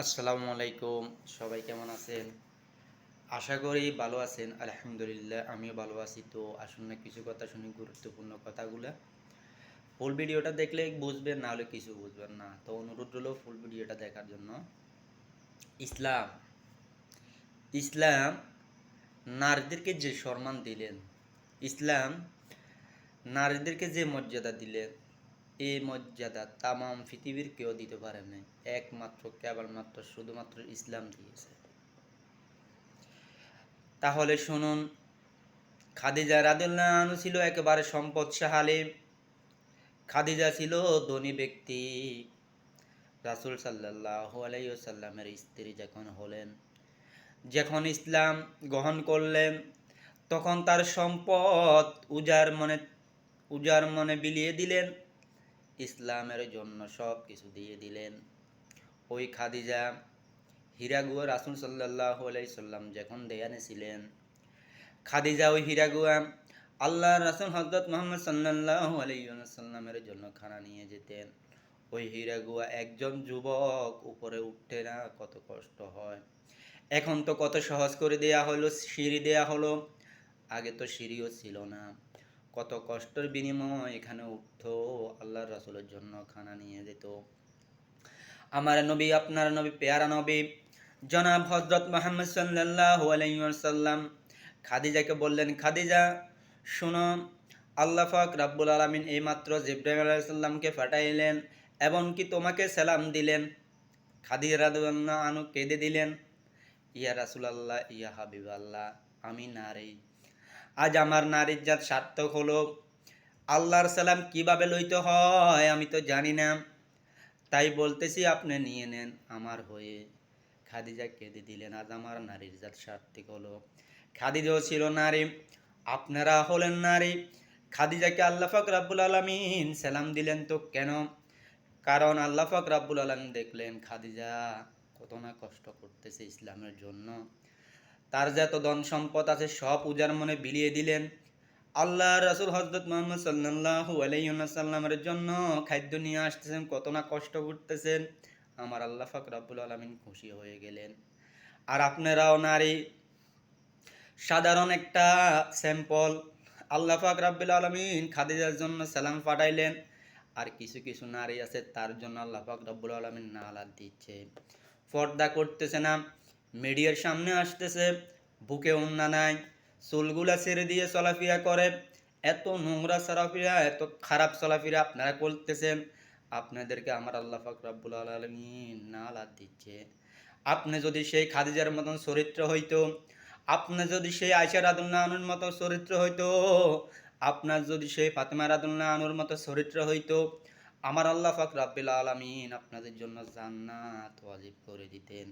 আসসালামু আলাইকুম। সবাই কেমন আছেন? আশা করি ভালো আছেন। আলহামদুলিল্লাহ আমিও ভালো আছি। তো আসুন না কিছু কথা শুনি, গুরুত্বপূর্ণ কথাগুলা। ফুল ভিডিওটা দেখলে বুঝবেন, না হলে কিছু বুঝবেন না। তো অনুরোধ রইল ফুল ভিডিওটা দেখার জন্য। ইসলাম ইসলাম নারীদেরকে যে সম্মান দিলেন, ইসলাম নারীদেরকে যে মর্যাদা দিলেন, এই মর্যাদা তামাম পৃথিবীর কেউ দিতে পারে নাই। একমাত্র কেবলমাত্র শুধুমাত্র ইসলাম দিয়েছে। তাহলে শুনুন, খাদিজা রাদিয়াল্লাহু আনহা ছিল একেবারে সম্পদশালী। খাদিজা ছিল ধনী ব্যক্তি। রাসূল সাল্লাল্লাহু আলাইহি ওয়াসাল্লামের স্ত্রী যখন হলেন, যখন ইসলাম গ্রহণ করলেন, তখন তার সম্পদ উজার মনে বিলিয়ে দিলেন। ইসলামের জন্য সব কিছু দিয়ে দিলেন। ওই খাদিজা হীরাগুয়া রাসূল সাল্লাল্লাহু আলাইহি সাল্লাম যখন দেয়ানে ছিলেন, খাদিজা ওই হীরাগুয়া আল্লাহ রাসূল হযরত মুহাম্মদ সাল্লাল্লাহু আলাইহি ওয়াসাল্লামের জন্য খানা নিয়ে যেতেন। ওই হীরাগুয়া একজন যুবক উপরে উঠতে না কত কষ্ট হয়। এখন তো কত সহজ করে দেয়া হলো, সিঁড়ি দেয়া হলো। আগে তো সিঁড়িও ছিল না। কত কষ্টের বিনিময় এখানে উঠতো, আল্লাহর রাসূলের জন্য খানা নিয়ে যেত। আমার নবী, আপনার নবী, পেয়ারা নবী জনাব হযরত মুহাম্মদ সাল্লাল্লাহু আলাইহি ওয়াসাল্লাম খাদিজাকে বললেন, খাদিজা শোনো, আল্লাহ পাক রাব্বুল আলামিন এইমাত্র জিবরাইল আলাইহিস সালামকে পাঠাইলেন এবং কি তোমাকে সালাম দিলেন। খাদিজা রাদিয়াল্লাহু আনহা কেঁদে দিলেন, ইয়া রাসূলুল্লাহ, ইয়া হাবিবাল্লাহ, আমি নারী, আজ আমার নারীর জাত সার্থক হলো। আল্লাহর সালাম কিভাবে লইতে হয় আমি তো জানি না, তাই বলতেছি আপনি নিয়ে নেন আমার হয়ে। খাদিজা কেঁদে দিলেন, আজ আমার নারীর জাত সার্থক হলো। খাদিজাও ছিল নারী, আপনারা হলেন নারী। খাদিজাকে আল্লাহ পাক রাব্বুল আলামিন সালাম দিলেন তো কেন? কারণ আল্লাহ পাক রাব্বুল আলামিন দেখলেন খাদিজা কত না কষ্ট করতেছে ইসলামের জন্য। তার যত ধন সম্পদ আছে সব উজার মনে বিলিয়ে দিলেন। আল্লাহ রাসূল হযরত মুহাম্মদ সাল্লাল্লাহু আলাইহি ওয়াসাল্লামের জন্য খাদ্য নিয়ে আসতেছেন, কত না কষ্ট করতেছেন। আমার আল্লাহ পাক রব্বুল আলামিন খুশি হয়ে গেলেন। আর আপনারাও নারী, সাধারণ একটা স্যাম্পল। আল্লাহ পাক রব্বুল আলামিন খাদিজার জন্য সালাম পাঠাইলেন। আর কিছু কিছু নারী আছে তার জন্য আল্লাহ পাক রব্বুল আলামিন নালাত দিচ্ছে, পর্দা করতেছে না, মিডিয়ার সামনে আসতেছে, বুকে ওড়না নাই, চুলগুলা ছেড়ে দিয়ে চলাফেরা করে। এত নোংরা চলাফেরা, এত খারাপ চলাফেরা আপনারা করতেছেন। আপনাদেরকে আমার আল্লাহ পাক রব্বুল আলামিন নালাত দিচ্ছে। আপনি যদি সেই খাদিজার মতন চরিত্র হইতো, আপনার যদি সেই আয়েশা রাদিয়াল্লাহু আনহার মতো চরিত্র হইতো, আপনার যদি সেই ফাতেমা রাদিয়াল্লাহু আনহার মতো চরিত্র হইতো, আমার আল্লাহ পাক রব্বুল আলামিন আপনাদের জন্য জান্নাত ওয়াজিব করে দিতেন।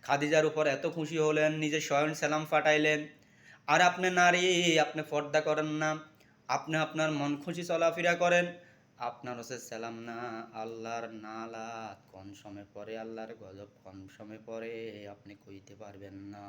খাদিজার উপর এত খুশি হলেন, নিজে স্বয়ং সালাম পাঠাইলেন। আর আপনি নারী, আপনি পর্দা করেন না, আপনি আপনার মন খুশি চলাফেরা করেন। আপনার হচ্ছে সালাম না, আল্লাহর নালাত কোন সময় পরে, আল্লাহর গজব কোন সময় পরে আপনি কইতে পারবেন না।